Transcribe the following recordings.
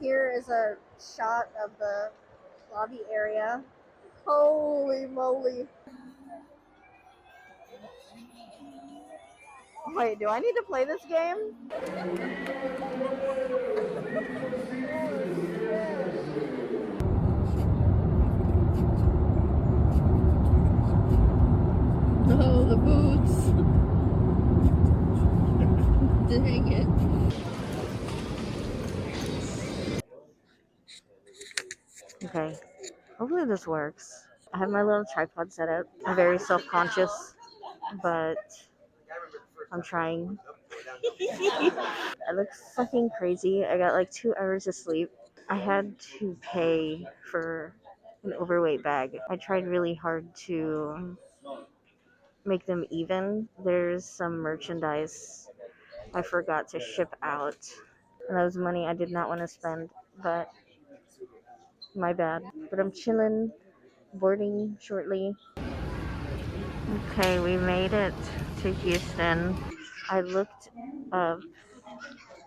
Here is a shot of the lobby area. Holy moly. Wait, do I need to play this game? Oh, the boots. Dang it. Okay, hopefully this works. I have my little tripod set up. I'm very self-conscious, but I'm trying. I look fucking crazy. I got like 2 hours of sleep. I had to pay for an overweight bag. I tried really hard to make them even. There's some merchandise I forgot to ship out. And that was money I did not want to spend, but my bad. But I'm chilling, boarding shortly. Okay, we made it to Houston. I looked up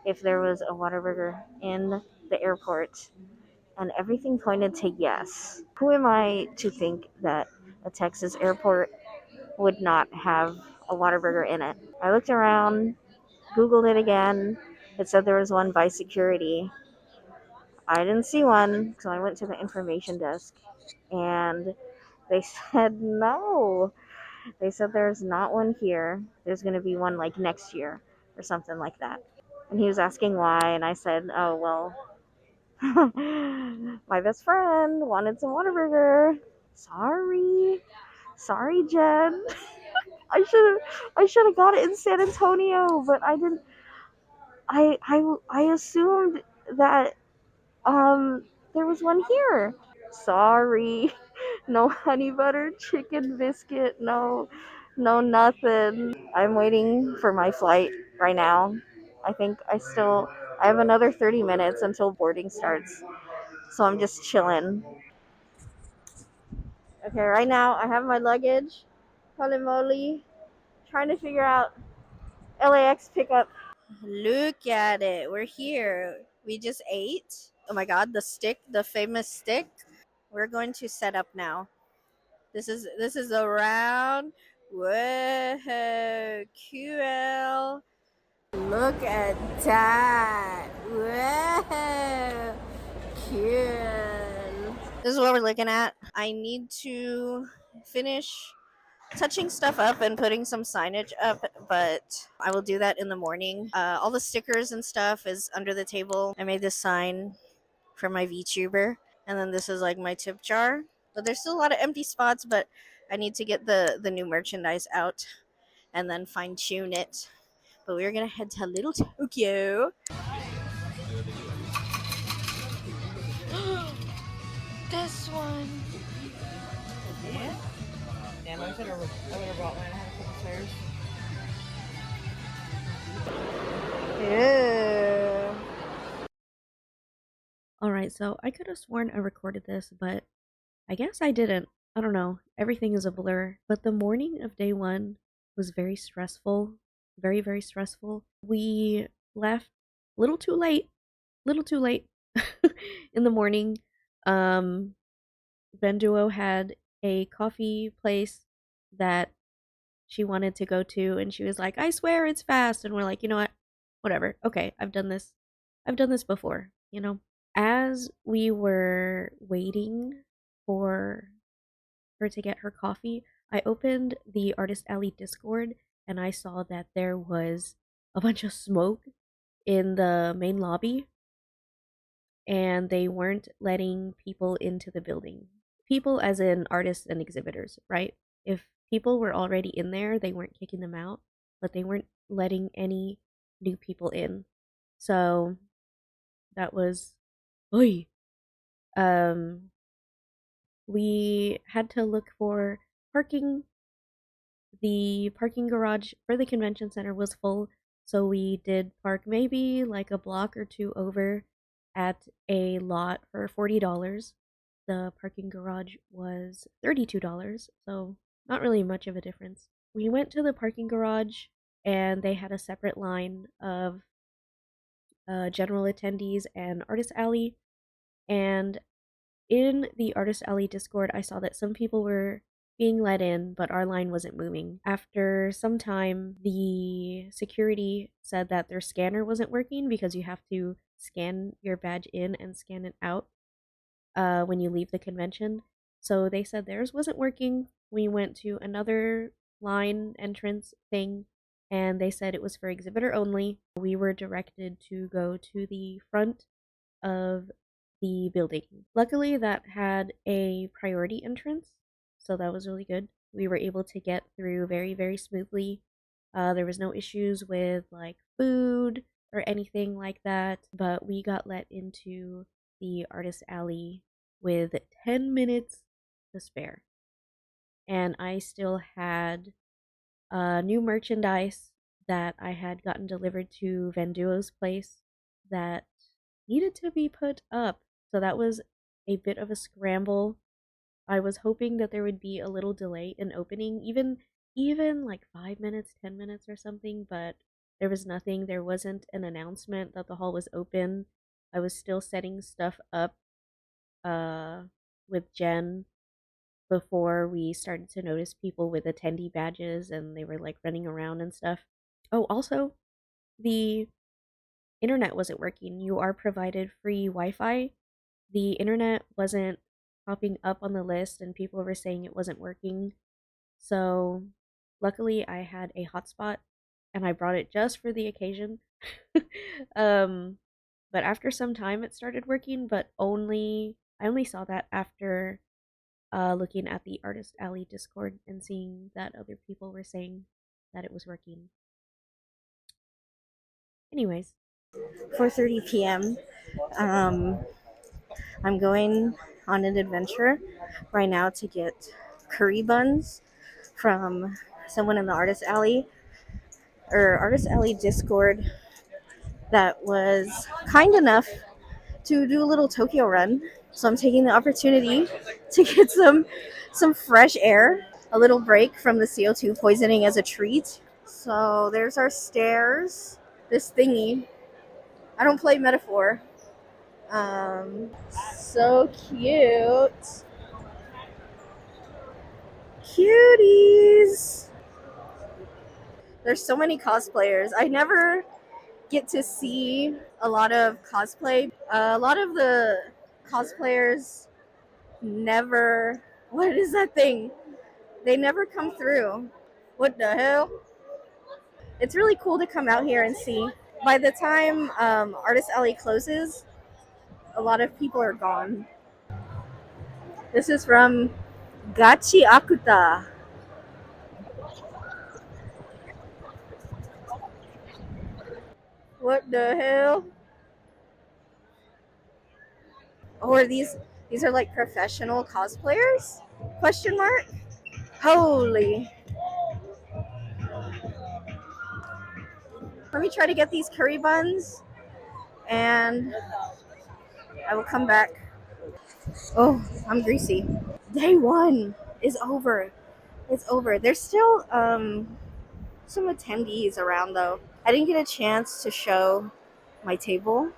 if there was a Whataburger in the airport, and everything pointed to yes. Who am I to think that a Texas airport would not have a Whataburger in it? I looked around, Googled it again. It said there was one by security. I didn't see one, so I went to the information desk, and they said no. They said there's not one here. There's going to be one like next year or something like that. And he was asking why, and I said, oh, well, my best friend wanted some Whataburger. Sorry. Sorry, Jen. I should have got it in San Antonio, but I didn't. I assumed that there was one here. Sorry. No honey butter chicken biscuit. No, no nothing. I'm waiting for my flight right now. I think I have another 30 minutes until boarding starts. So I'm just chilling. Okay, right now I have my luggage. Holy moly. Trying to figure out LAX pickup. Look at it. We're here. We just ate. Oh my god, the stick, the famous stick. We're going to set up now. This is around. Whoa, QL. Look at that. Whoa, QL. This is what we're looking at. I need to finish touching stuff up and putting some signage up, but I will do that in the morning. All the stickers and stuff is under the table. I made this sign for my VTuber, and then this is like my tip jar. But there's still a lot of empty spots, but I need to get the new merchandise out and then fine tune it. But we're gonna head to Little Tokyo. This one. Yeah. Damn, I would have brought mine. I had a couple pairs. Yeah. Alright, so I could have sworn I recorded this, but I guess I didn't. I don't know. Everything is a blur. But the morning of day one was very stressful. Very, very stressful. We left a little too late. Little too late in the morning. Benduo had a coffee place that she wanted to go to, and she was like, I swear it's fast. And we're like, you know what? Whatever. Okay, I've done this. I've done this before, you know? As we were waiting for her to get her coffee, I opened the Artist Alley Discord and I saw that there was a bunch of smoke in the main lobby and they weren't letting people into the building. People, as in artists and exhibitors, right? If people were already in there, they weren't kicking them out, but they weren't letting any new people in. So that was, oy. Um, we had to look for parking. The parking garage for the convention center was full, so we did park maybe like a block or two over at a lot for $40. The parking garage was $32, so not really much of a difference. We went to the parking garage and they had a separate line of general attendees and Artist Alley. And in the Artist Alley Discord, I saw that some people were being let in, but our line wasn't moving. After some time, the security said that their scanner wasn't working because you have to scan your badge in and scan it out when you leave the convention. So they said theirs wasn't working. We went to another line entrance thing and they said it was for exhibitor only. We were directed to go to the front of the building. Luckily, that had a priority entrance, so that was really good. We were able to get through very, very smoothly. There was no issues with like food or anything like that, but we got let into the artist alley with 10 minutes to spare. And I still had new merchandise that I had gotten delivered to Venduo's place that needed to be put up. So that was a bit of a scramble. I was hoping that there would be a little delay in opening, even like 5 minutes, 10 minutes or something, but there was nothing. There wasn't an announcement that the hall was open. I was still setting stuff up uh with Jen before we started to notice people with attendee badges and they were like running around and stuff. Oh, also, the internet wasn't working. You are provided free Wi-Fi. The internet wasn't popping up on the list and people were saying it wasn't working. So, luckily I had a hotspot and I brought it just for the occasion. um but after some time it started working, but only I only saw that after looking at the Artist Alley Discord and seeing that other people were saying that it was working. Anyways, 4:30 p.m. Um, I'm going on an adventure right now to get curry buns from someone in the Artist Alley Discord that was kind enough to do a little Tokyo run. So I'm taking the opportunity to get some fresh air, a little break from the CO2 poisoning as a treat. So there's our stairs. This thingy. I don't play metaphor. So cute. Cuties. There's so many cosplayers. I never get to see a lot of cosplay. A lot of the cosplayers never. What is that thing? They never come through. What the hell? It's really cool to come out here and see. By the time Artist Alley closes, a lot of people are gone. This is from Gachi Akuta. What the hell? Oh, are these are like professional cosplayers? Question mark? Holy. Let me try to get these curry buns and I will come back. Oh, I'm greasy. Day one is over. It's over. There's still some attendees around though. I didn't get a chance to show my table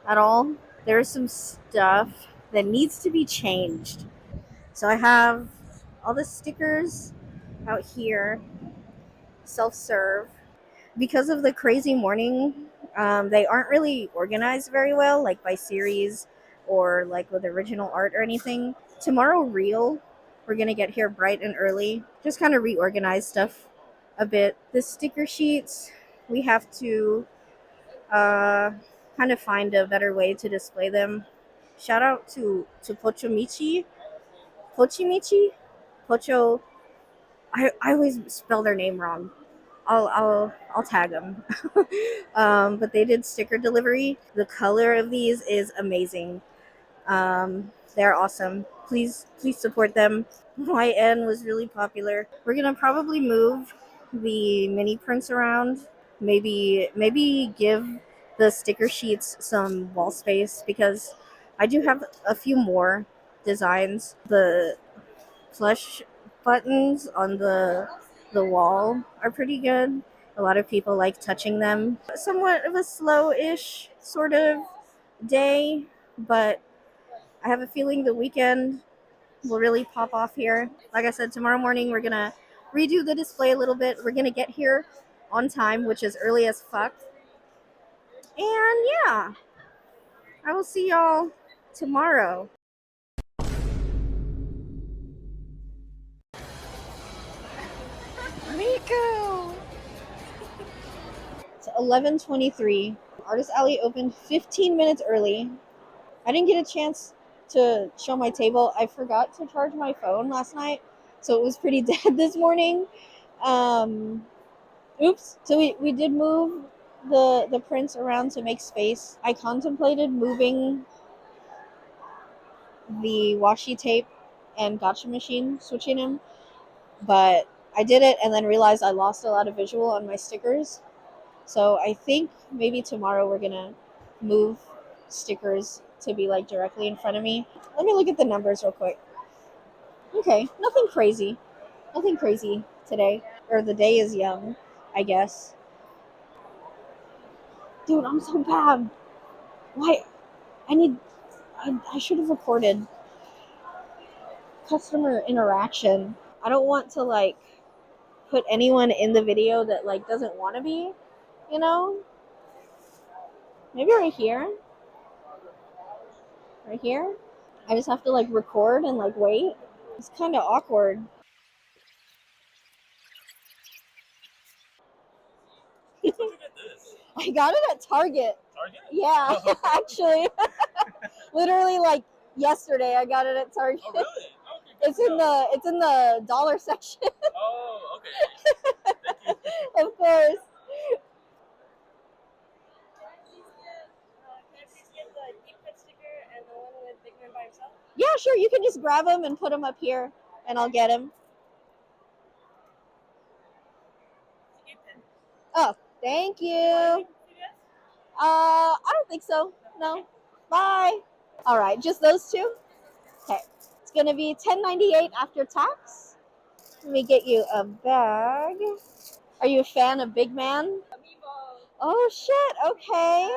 at all. There's some stuff that needs to be changed. So I have all the stickers out here, self serve. Because of the crazy morning, they aren't really organized very well, like by series or like with original art or anything. Tomorrow, we're gonna get here bright and early, just kind of reorganize stuff a bit. The sticker sheets, we have to uh, kind of find a better way to display them. Shout out to Pochimichi, Pocho. I always spell their name wrong. I'll tag them. But they did sticker delivery. The color of these is amazing. They're awesome. Please support them. YN was really popular. We're gonna probably move the mini prints around. Maybe give the sticker sheets some wall space because I do have a few more designs. The plush buttons on the wall are pretty good. A lot of people like touching them. Somewhat of a slow-ish sort of day, but I have a feeling the weekend will really pop off here. Like I said, tomorrow morning we're gonna redo the display a little bit. We're gonna get here on time, which is early as fuck. And yeah, I will see y'all tomorrow. Miko! It's 11:23. Artist Alley opened 15 minutes early. I didn't get a chance to show my table. I forgot to charge my phone last night, so it was pretty dead this morning. Um, Oops. So we did move the prints around to make space. I contemplated moving the washi tape and gotcha machine, switching them, but I did it and then realized I lost a lot of visual on my stickers. So I think maybe tomorrow we're gonna move stickers to be like directly in front of me. Let me look at the numbers real quick. Okay, nothing crazy. Nothing crazy today. Or the day is young, I guess. Dude, I'm so bad. Why? I need I should have recorded customer interaction. I don't want to like put anyone in the video that like doesn't want to be, you know? Maybe right here. Right here. I just have to like record and like wait. It's kind of awkward. I got it at Target. Target? Yeah, actually. Literally like yesterday I got it at Target. Oh, really? Okay, it's in the dollar section. Oh, okay. Thank you. Of course. Yeah, sure. You can just grab them and put them up here, and I'll get them. Oh, thank you. I don't think so. No. Bye. All right, just those two. Okay. It's gonna be $10.98 after tax. Let me get you a bag. Are you a fan of Big Man? Oh shit. Okay.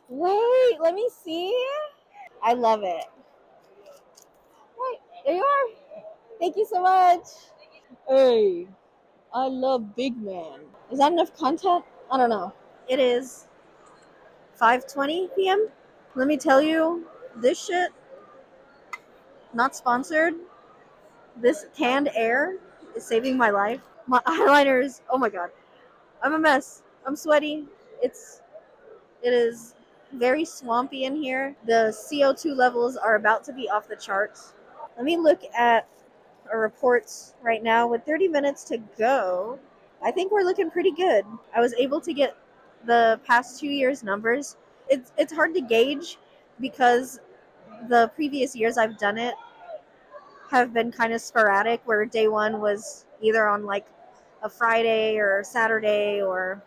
Wait, let me see. I love it. Right, there you are. Thank you so much. Hey, I love Big Man. Is that enough content? I don't know. It is 5:20 p.m. Let me tell you, this shit, not sponsored. This canned air is saving my life. My eyeliners, oh my god. I'm a mess. I'm sweaty. It is very swampy in here. The CO2 levels are about to be off the charts. Let me look at our reports right now with 30 minutes to go. I think we're looking pretty good. I was able to get the past 2 years' numbers. It's hard to gauge because the previous years I've done it have been kind of sporadic, where day one was either on like a Friday or Saturday or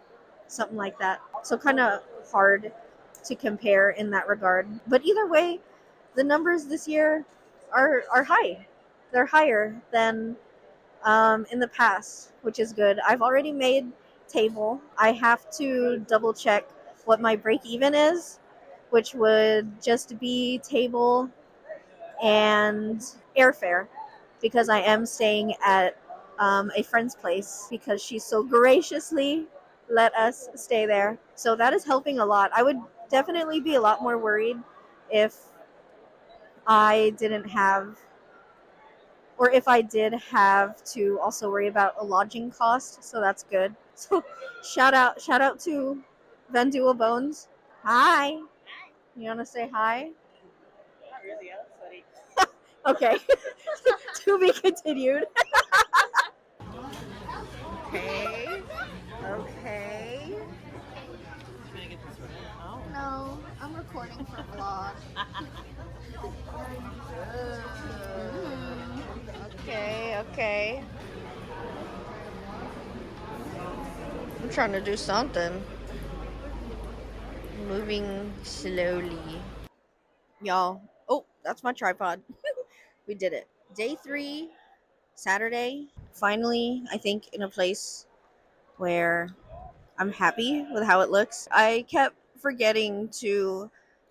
something like that. So kind of hard to compare in that regard. But either way, the numbers this year are high. They're higher than in the past, which is good. I've already made table. I have to double check what my break even is, which would just be table and airfare, because I am staying at a friend's place because she so graciously let us stay there. So that is helping a lot. I would definitely be a lot more worried if I didn't have, or if I did have to also worry about a lodging cost. So that's good. So shout out to Vendua Bones. Hi. You want to say hi? Not really. I'm sweaty. Okay. To be continued. Okay. Okay. No, I'm recording for a vlog. Okay, okay. I'm trying to do something. Moving slowly. Y'all. Oh, that's my tripod. We did it. Day 3, Saturday. Finally, I think in a place where I'm happy with how it looks. I kept forgetting to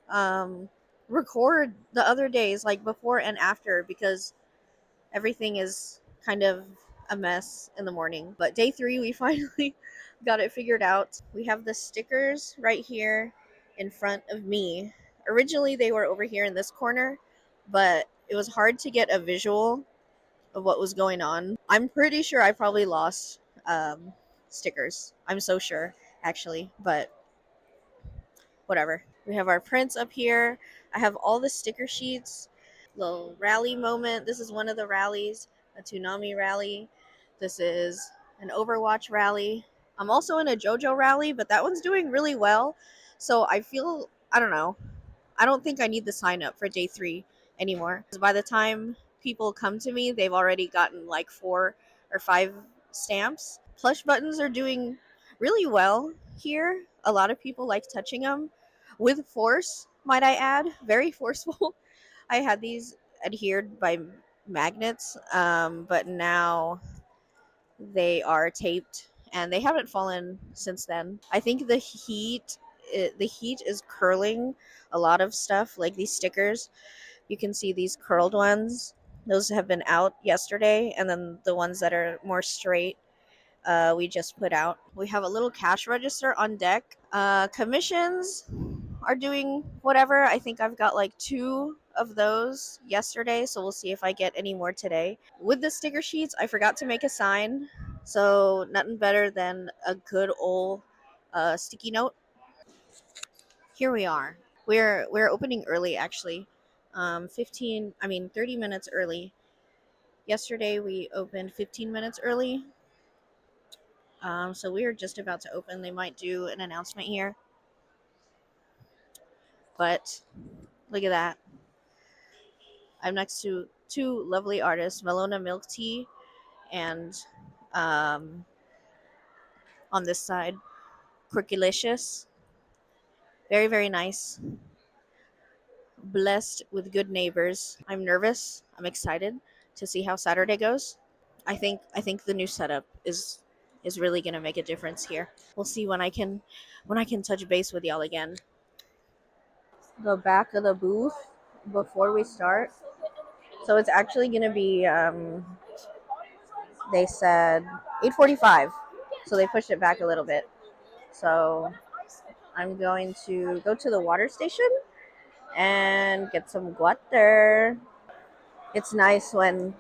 um, record the other days, like before and after, because everything is kind of a mess in the morning. But day three, we finally got it figured out. We have the stickers right here in front of me. Originally, they were over here in this corner, but it was hard to get a visual of what was going on. I'm pretty sure I probably lost stickers. I'm so sure, actually, but whatever. We have our prints up here. I have all the sticker sheets. Little rally moment. This is one of the rallies, a Toonami rally. This is an Overwatch rally. I'm also in a JoJo rally, but that one's doing really well. So I feel, I don't know, I don't think I need the sign up for day three anymore. By the time people come to me, they've already gotten like 4 or 5 stamps. Plush buttons are doing really well here. A lot of people like touching them with force, might I add. Very forceful. I had these adhered by magnets, but now they are taped and they haven't fallen since then. I think the heat is curling a lot of stuff, like these stickers. You can see these curled ones. Those have been out yesterday, and then the ones that are more straight, we just put out. We have a little cash register on deck. Commissions are doing whatever. I think I've got like 2 of those yesterday, so we'll see if I get any more today. With the sticker sheets, I forgot to make a sign, so nothing better than a good old sticky note. Here we are. We're opening early actually. 30 minutes early. Yesterday we opened 15 minutes early. So we are just about to open. They might do an announcement here. But look at that. I'm next to 2 lovely artists, Melona Milk Tea and um, on this side, Quirkylicious. Very, very nice. Blessed with good neighbors. I'm nervous. I'm excited to see how Saturday goes. I think the new setup is really gonna make a difference here. We'll see when I can touch base with y'all again. The back of the booth before we start. So it's actually gonna be they said 8:45, so they pushed it back a little bit. So I'm going to go to the water station and get some water. It's nice when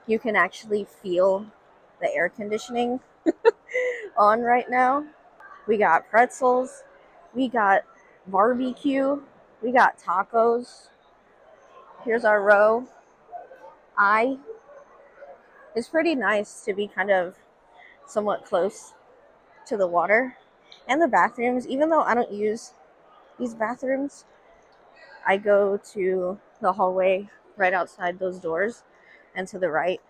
you can actually feel the air conditioning on right now. We got pretzels, we got barbecue, we got tacos. Here's our row. I It's pretty nice to be kind of somewhat close to the water and the bathrooms. Even though I don't use these bathrooms, I go to the hallway right outside those doors and to the right.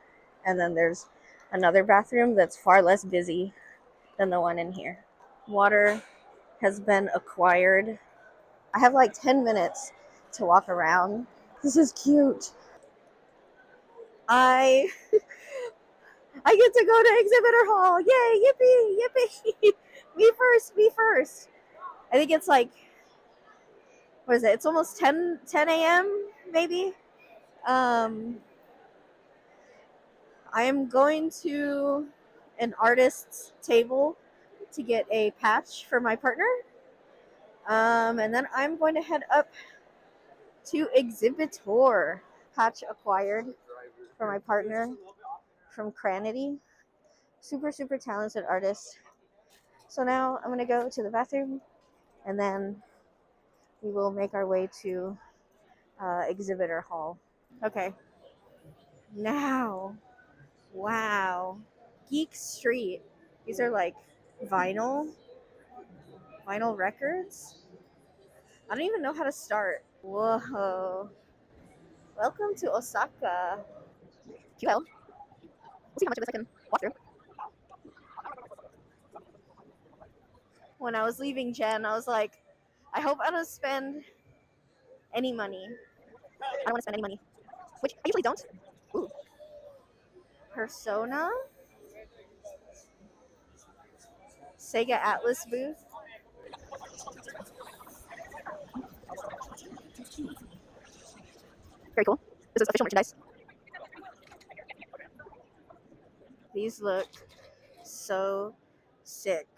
And then there's another bathroom that's far less busy than the one in here. Water has been acquired. I have like 10 minutes to walk around. This is cute. I I get to go to Exhibitor Hall. Yay, yippee, yippee. Me first, me first. I think it's like, what is it? It's almost 10 a.m. maybe. Um, I am going to an artist's table to get a patch for my partner. And then I'm going to head up to Exhibitor. Patch acquired for my partner from Cranity. Super, super talented artist. So now I'm going to go to the bathroom and then we will make our way to Exhibitor Hall. Okay. Now, wow. Geek Street. These are like vinyl records. I don't even know how to start. Whoa. Welcome to Osaka. QL. We'll see how much of this I can walk through. When I was leaving Jen, I was like, I hope I don't spend any money. I don't want to spend any money. Which I usually don't. Ooh. Persona? Sega Atlas booth. Very cool. This is official merchandise. These look so sick.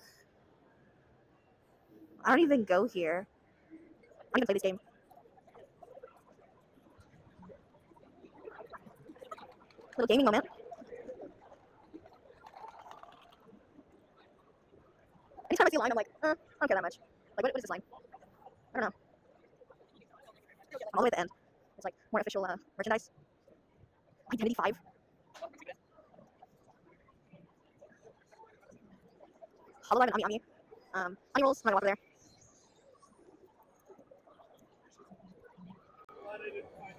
I don't even go here. I don't even play this game. Little gaming moment. Anytime I see a line, I'm like, I don't care that much. Like, what is this line? I don't know. All the way at the end. It's like more official merchandise. Identity 5. Hololive and Ami Ami. Ani rolls. I'm not gonna walk over there.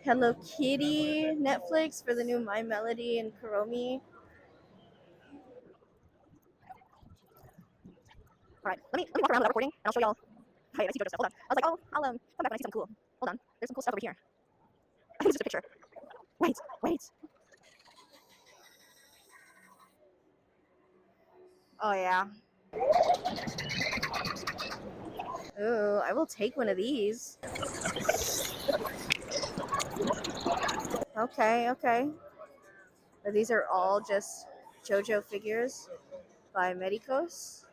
Hello Kitty. Netflix for the new My Melody and Kuromi. Alright, let me walk around without recording and I'll show y'all. Hey, I see JoJo stuff. Hold on. I was like, oh, I'll come back when I see something cool. Hold on. There's some cool stuff over here. I think it's just a picture. Wait. Oh yeah. Ooh, I will take one of these. Okay. These are all just JoJo figures by Medicos.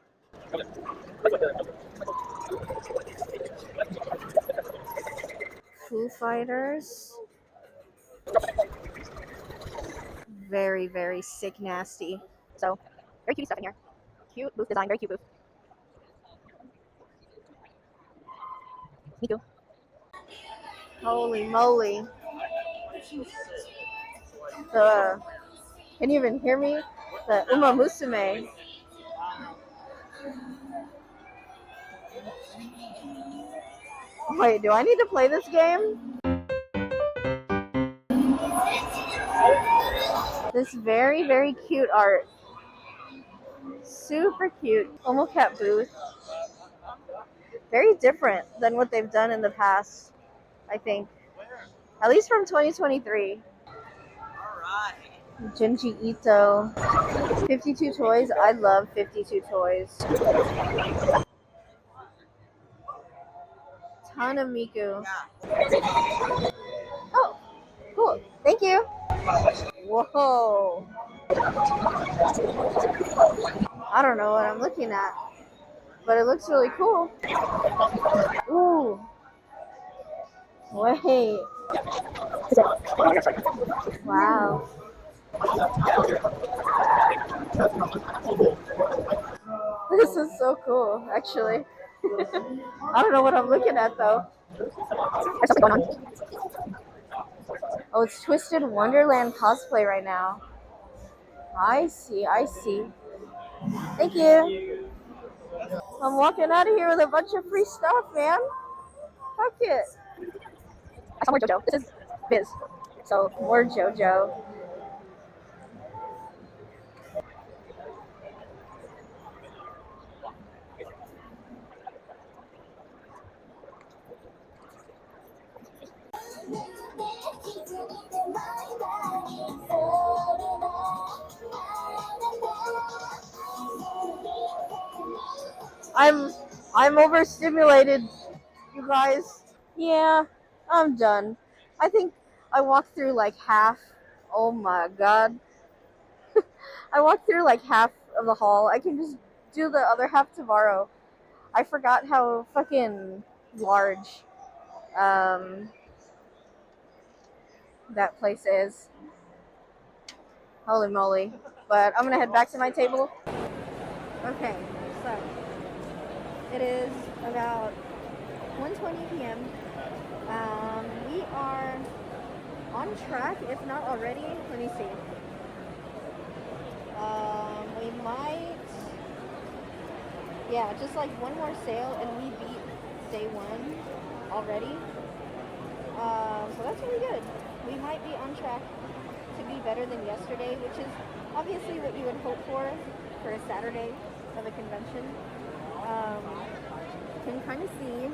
Foo Fighters. Very, very sick, nasty. So, very cute stuff in here. Cute booth design, very cute booth. Miku. Holy moly. Can you even hear me? The Uma Musume. Wait, do I need to play this game? This very, very cute art. Super cute. Omocat booth. Very different than what they've done in the past, I think. At least from 2023. Junji Ito. 52 Toys. I love 52 Toys. Ton of Miku. Oh, cool. Thank you. Whoa. I don't know what I'm looking at, but it looks really cool. Ooh. Wait. Wow. This is so cool, actually. I don't know what I'm looking at, though. There's something going on. Oh, it's Twisted Wonderland cosplay right now. I see. Thank you. I'm walking out of here with a bunch of free stuff, man. Fuck it. I saw more JoJo. This is Biz. So, more JoJo. I'm overstimulated, you guys. Yeah, I'm done. I think I walked through like half. Oh my god. I walked through like half of the hall. I can just do the other half tomorrow. I forgot how fucking large that place is. Holy moly. But I'm gonna head back to my table. Okay, so it is about 1:20 p.m. We are on track, if not already. Let me see. We might, yeah, just like one more sale and we beat day one already. So that's really good. We might be on track to be better than yesterday, which is obviously what you would hope for a Saturday of a convention. Can kind of see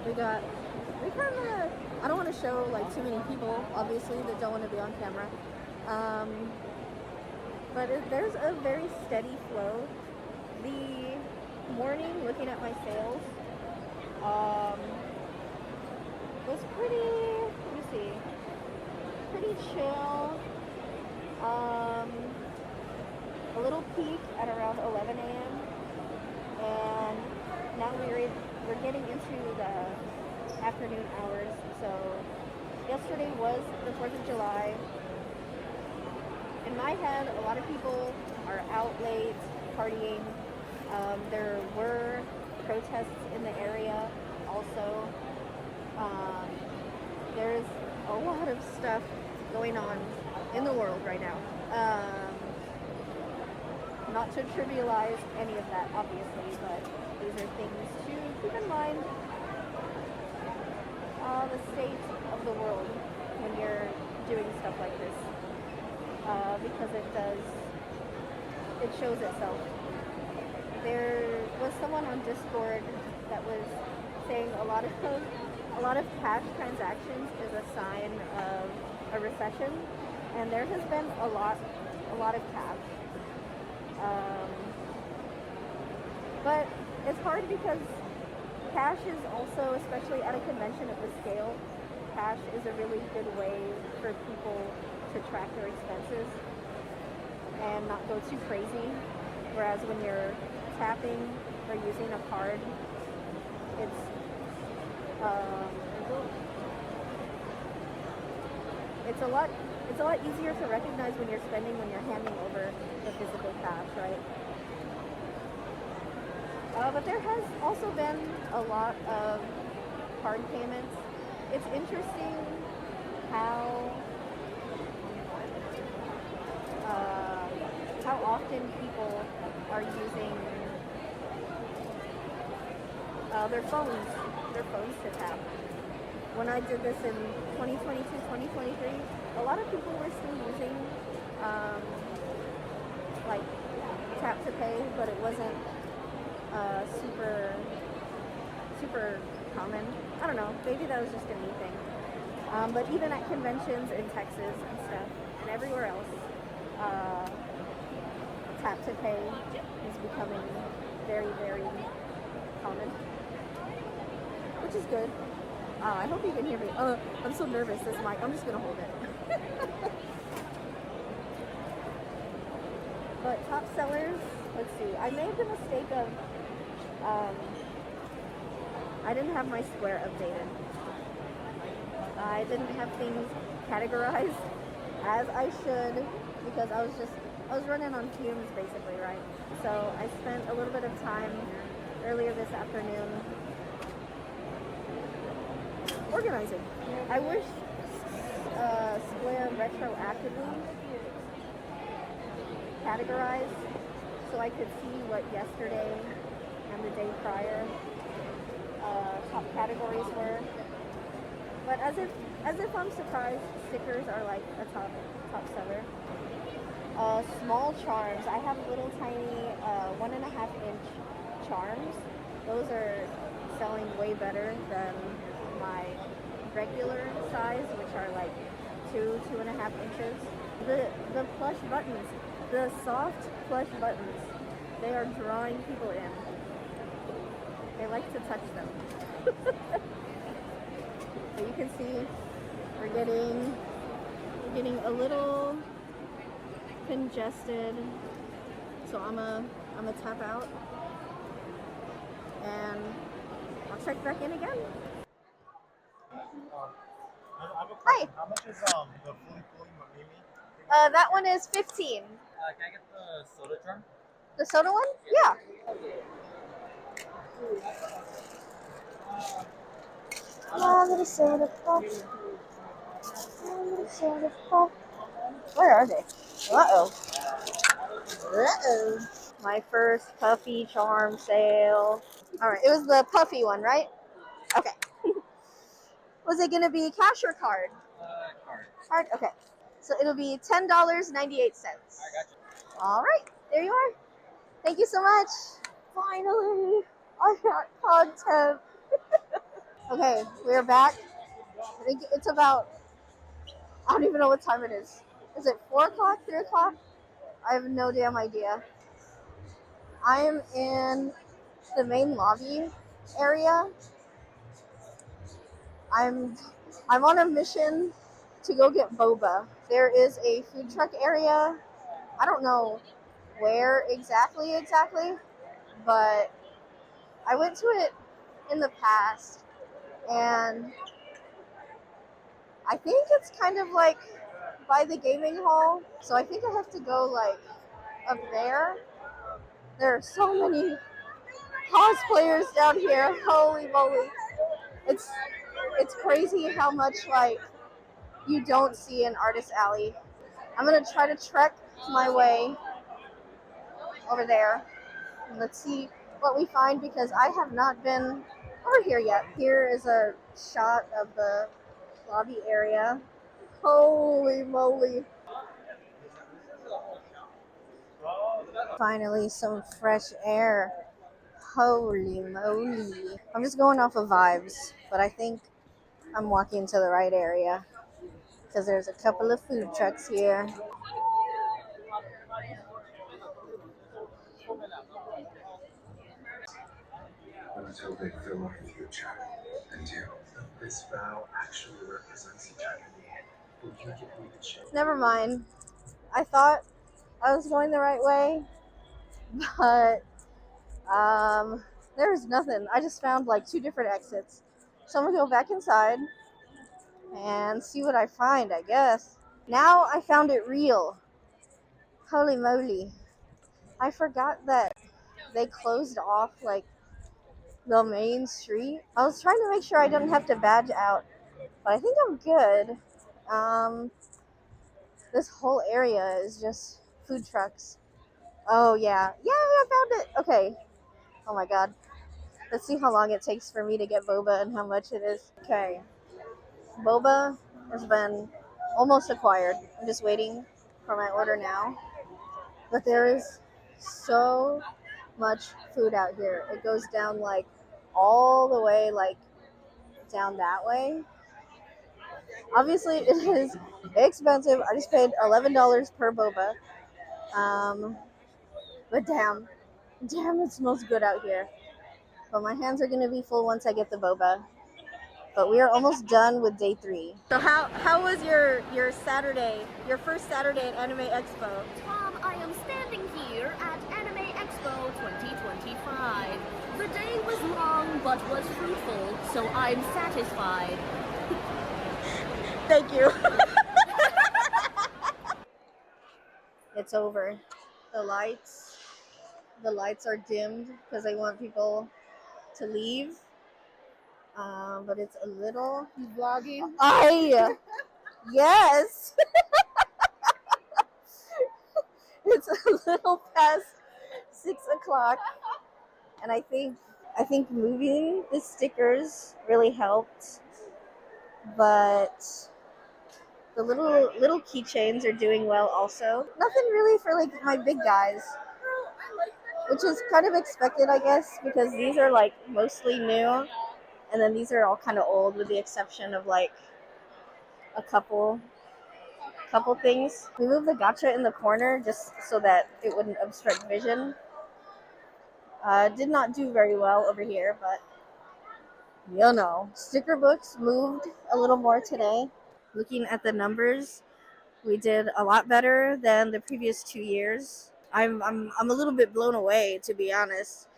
we kind of, I don't want to show like too many people, obviously, that don't want to be on camera. but there's a very steady flow. The morning, looking at my sales, um, was pretty. Let me see, pretty chill. Um, a little peak at around 11 a.m. and now we're getting into the afternoon hours. So yesterday was the 4th of July. In my head, a lot of people are out late partying. There were protests in the area also. There's a lot of stuff going on in the world right now. Not to trivialize any of that, obviously, but these are things to keep in mind. The state of the world when you're doing stuff like this, because it shows itself. There was someone on Discord that was saying a lot of cash transactions is a sign of a recession, and there has been a lot of cash. But it's hard because cash is also, especially at a convention of this scale, cash is a really good way for people to track their expenses and not go too crazy. Whereas when you're tapping or using a card, it's it's a lot easier to recognize when you're spending when you're handing over the physical cash, right? But there has also been a lot of card payments. It's interesting how often people are using their phones to tap. When I did this in 2022, 2023, a lot of people were still using like tap to pay, but it wasn't super common. I don't know, maybe that was just a me thing. But even at conventions in Texas and stuff, and everywhere else, tap to pay is becoming very, very common, which is good. I hope you can hear me. I'm so nervous, this mic. I'm just gonna hold it. But top sellers, let's see. I made the mistake of I didn't have my Square updated. I didn't have things categorized as I should because I was running on fumes basically, right? So I spent a little bit of time earlier this afternoon organizing. I wish Square retroactively categorized so I could see what yesterday and the day prior top categories were. But as if I'm surprised, stickers are like a top seller. Small charms. I have little tiny 1.5-inch charms. Those are selling way better than my regular size, which are like 2.5 inches. The plush buttons, the soft plush buttons, they are drawing people in. They like to touch them. So you can see we're getting a little congested. So I'm a tap out and I'll check back in again. Hi. How much is the fully mamimi? That one is 15. Can I get the soda drum? The soda one? Yeah. Little soda pop. Little soda pop. Where are they? Uh-oh. Uh-oh. My first puffy charm sale. Alright, it was the puffy one, right? Okay. Was it going to be cash or card? Card. Card? Okay. So it'll be $10.98. I got you. Alright, there you are. Thank you so much. Finally, I got content. Okay, we're back. I think I don't even know what time it is. Is it 4 o'clock, 3 o'clock? I have no damn idea. I am in the main lobby area. I'm I'm on a mission to go get boba. There is a food truck area. I don't know where exactly, but I went to it in the past, and I think it's kind of like by the gaming hall. So I think I have to go like up there. There are so many cosplayers down here. Holy moly. It's it's crazy how much like you don't see in Artist Alley. I'm gonna try to trek my way over there. And let's see what we find because I have not been over here yet. Here is a shot of the lobby area. Holy moly. Finally, some fresh air. Holy moly. I'm just going off of vibes, but I think I'm walking to the right area because there's a couple of food trucks here. Until they fill our future. And you, this vow actually represents eternity. Will you give me the chance? Never mind. I thought I was going the right way, but there's nothing. I just found like two different exits. So I'm gonna go back inside and see what I find, I guess. Now I found it real. Holy moly. I forgot that they closed off like the main street. I was trying to make sure I didn't have to badge out, but I think I'm good. Um, this whole area is just food trucks. Oh yeah, yeah, I found it. Okay. Oh my god. Let's see how long it takes for me to get boba and how much it is. Okay, boba has been almost acquired. I'm just waiting for my order now. But there is so much food out here. It goes down like all the way like down that way. Obviously, it is expensive. I just paid $11 per boba. Um, but damn, it smells good out here. But my hands are gonna be full once I get the boba. But we are almost done with day 3. So how was your Saturday, your first Saturday at Anime Expo? I am standing here at Anime Expo 2025. The day was long but was fruitful, so I'm satisfied. Thank you. It's over. The lights are dimmed because I want people to leave. But it's a little. You vlogging? Yes. It's a little past 6 o'clock, and I think moving the stickers really helped, but the little keychains are doing well also. Nothing really for like my big guys, which is kind of expected, I guess, because these are like mostly new, and then these are all kind of old, with the exception of like a couple things. We moved the gacha in the corner just so that it wouldn't obstruct vision. Did not do very well over here, but you know. Sticker books moved a little more today. Looking at the numbers, we did a lot better than the previous 2 years. I'm a little bit blown away, to be honest.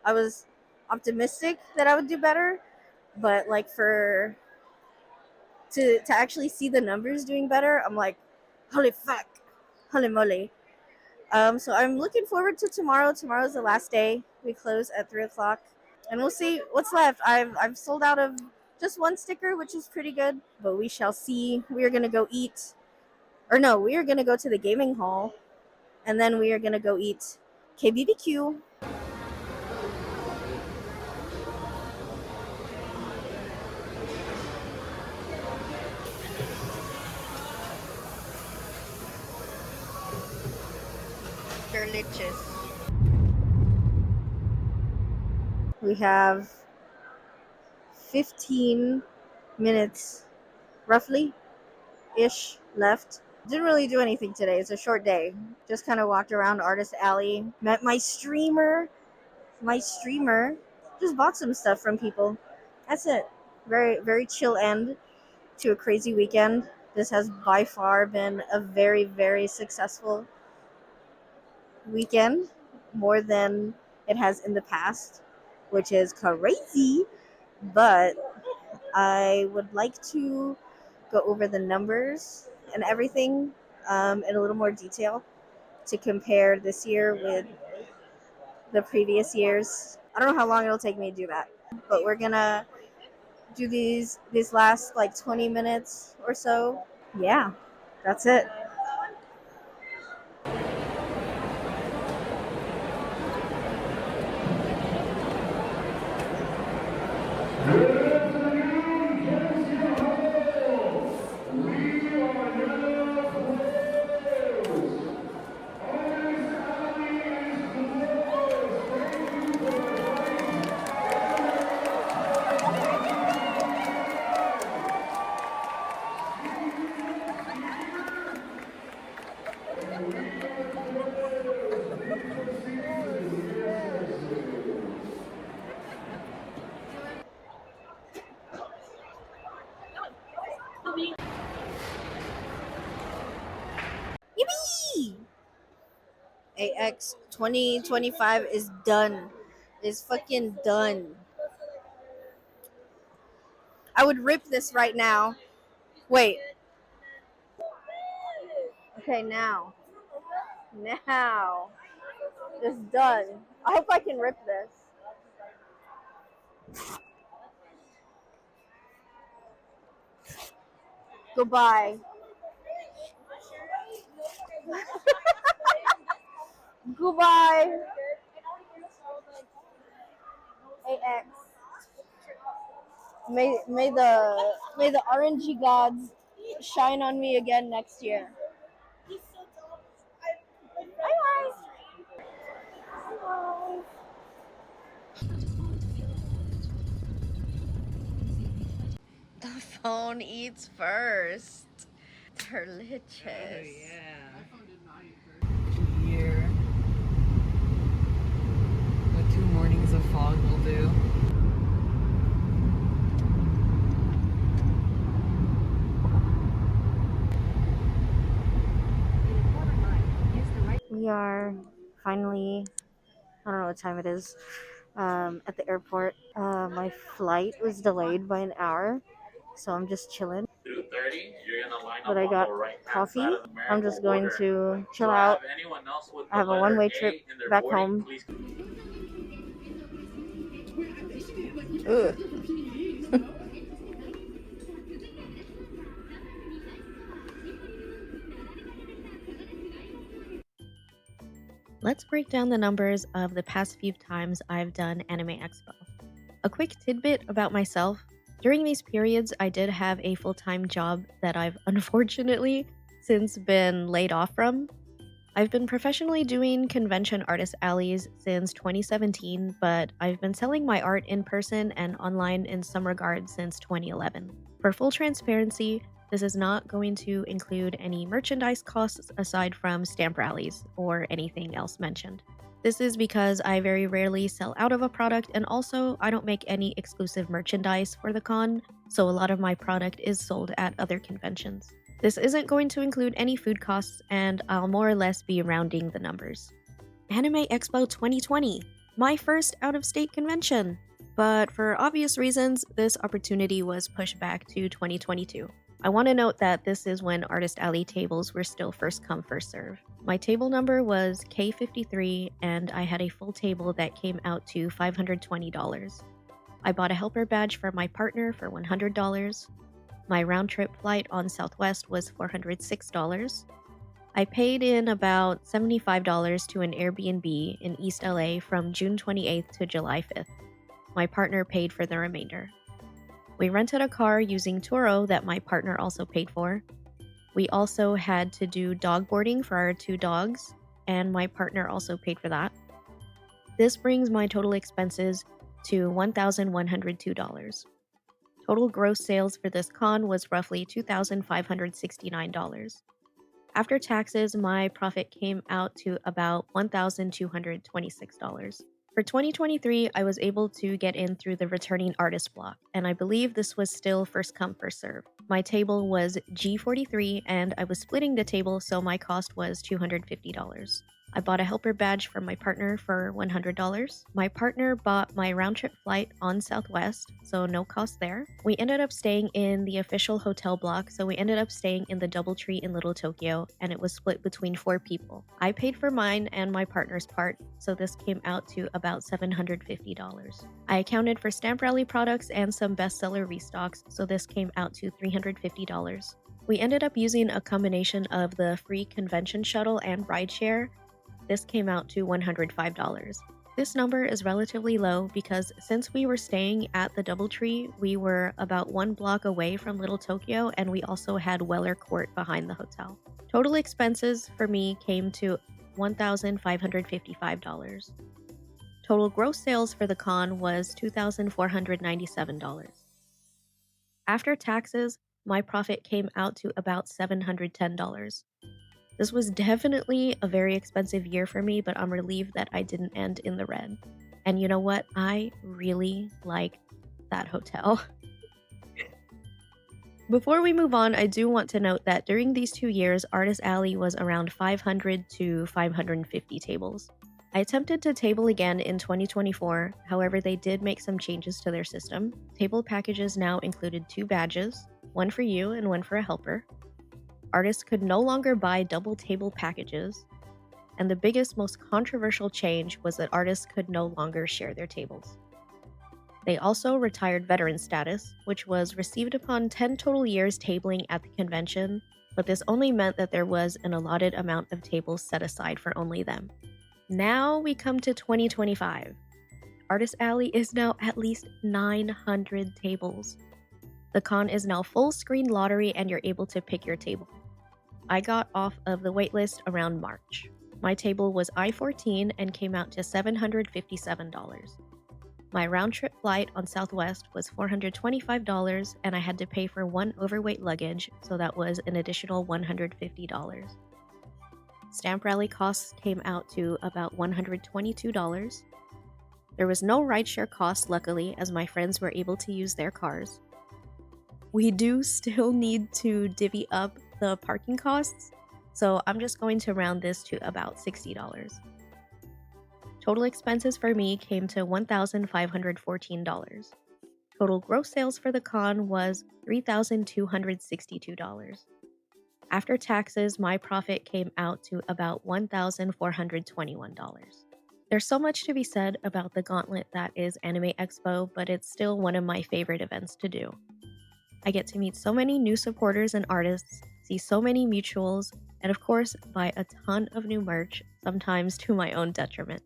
I was optimistic that I would do better, but like to actually see the numbers doing better, I'm like, holy fuck, holy moly. So I'm looking forward to tomorrow. Tomorrow's the last day. We close at 3 o'clock, and we'll see what's left. I've sold out of just one sticker, which is pretty good, but we shall see. We are gonna go eat, or no, we are gonna go to the gaming hall, and then we are gonna go eat KBBQ. Delicious. We have 15 minutes roughly ish left. Didn't really do anything today. It's a short day. Just kind of walked around Artist Alley. Met my streamer. Just bought some stuff from people. That's it. Very, very chill end to a crazy weekend. This has by far been a very, very successful weekend, more than it has in the past, which is crazy. But I would like to go over the numbers and everything in a little more detail to compare this year with the previous years. I don't know how long it'll take me to do that, but we're gonna do these last like 20 minutes or so. Yeah, that's it. Yippee! AX 2025 is done. Is fucking done. I would rip this right now. Wait. Okay, now. Now. It's done. I hope I can rip this. Goodbye. Goodbye. AX. May the RNG gods shine on me again next year. Bye bye. The phone eats first. Delicious. Oh, yeah. Here. What 2 mornings of fog will do. We are finally, I don't know what time it is, at the airport. My flight was delayed by an hour, so I'm just chilling. But I got coffee. I'm just going to chill out. I have a one-way trip back home. Ugh. Let's break down the numbers of the past few times I've done Anime Expo. A quick tidbit about myself. During these periods, I did have a full-time job that I've unfortunately since been laid off from. I've been professionally doing convention artist alleys since 2017, but I've been selling my art in person and online in some regards since 2011. For full transparency, this is not going to include any merchandise costs aside from stamp rallies or anything else mentioned. This is because I very rarely sell out of a product, and also I don't make any exclusive merchandise for the con, so a lot of my product is sold at other conventions. This isn't going to include any food costs, and I'll more or less be rounding the numbers. Anime Expo 2020, my first out-of-state convention. But for obvious reasons, this opportunity was pushed back to 2022. I want to note that this is when Artist Alley tables were still first come, first serve. My table number was K53, and I had a full table that came out to $520. I bought a helper badge for my partner for $100. My round trip flight on Southwest was $406. I paid in about $75 to an Airbnb in East LA from June 28th to July 5th. My partner paid for the remainder. We rented a car using Turo that my partner also paid for. We also had to do dog boarding for our 2 dogs, and my partner also paid for that. This brings my total expenses to $1,102. Total gross sales for this con was roughly $2,569. After taxes, my profit came out to about $1,226. For 2023, I was able to get in through the returning artist block, and I believe this was still first come, first serve. My table was G43, and I was splitting the table, so my cost was $250. I bought a helper badge from my partner for $100. My partner bought my round trip flight on Southwest, so no cost there. We ended up staying in the official hotel block, so we ended up staying in the DoubleTree in Little Tokyo, and it was split between 4 people. I paid for mine and my partner's part, so this came out to about $750. I accounted for Stamp Rally products and some bestseller restocks, so this came out to $350. We ended up using a combination of the free convention shuttle and rideshare. This came out to $105. This number is relatively low because since we were staying at the DoubleTree, we were about 1 block away from Little Tokyo, and we also had Weller Court behind the hotel. Total expenses for me came to $1,555. Total gross sales for the con was $2,497. After taxes, my profit came out to about $710. This was definitely a very expensive year for me, but I'm relieved that I didn't end in the red. And you know what? I really like that hotel. Before we move on, I do want to note that during these 2 years, Artist Alley was around 500 to 550 tables. I attempted to table again in 2024, however they did make some changes to their system. Table packages now included 2 badges, one for you and one for a helper. Artists could no longer buy double table packages, and the biggest, most controversial change was that artists could no longer share their tables. They also retired veteran status, which was received upon 10 total years tabling at the convention, but this only meant that there was an allotted amount of tables set aside for only them. Now we come to 2025. Artist Alley is now at least 900 tables. The con is now full screen lottery and you're able to pick your table. I got off of the waitlist around March. My table was I-14 and came out to $757. My round-trip flight on Southwest was $425 and I had to pay for 1 overweight luggage, so that was an additional $150. Stamp Rally costs came out to about $122. There was no rideshare cost, luckily, as my friends were able to use their cars. We do still need to divvy up the parking costs, so I'm just going to round this to about $60. Total expenses for me came to $1,514. Total gross sales for the con was $3,262. After taxes, my profit came out to about $1,421. There's so much to be said about the gauntlet that is Anime Expo, but it's still one of my favorite events to do. I get to meet so many new supporters and artists, see so many mutuals, and of course, buy a ton of new merch, sometimes to my own detriment.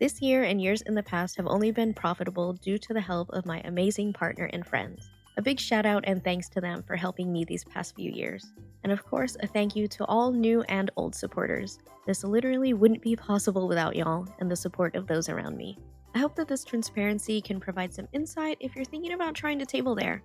This year and years in the past have only been profitable due to the help of my amazing partner and friends. A big shout out and thanks to them for helping me these past few years. And of course, a thank you to all new and old supporters. This literally wouldn't be possible without y'all and the support of those around me. I hope that this transparency can provide some insight if you're thinking about trying to table there.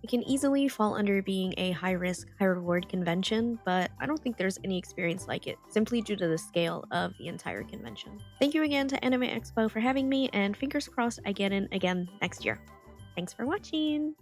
It can easily fall under being a high-risk, high-reward convention, but I don't think there's any experience like it, simply due to the scale of the entire convention. Thank you again to Anime Expo for having me, and fingers crossed I get in again next year. Thanks for watching!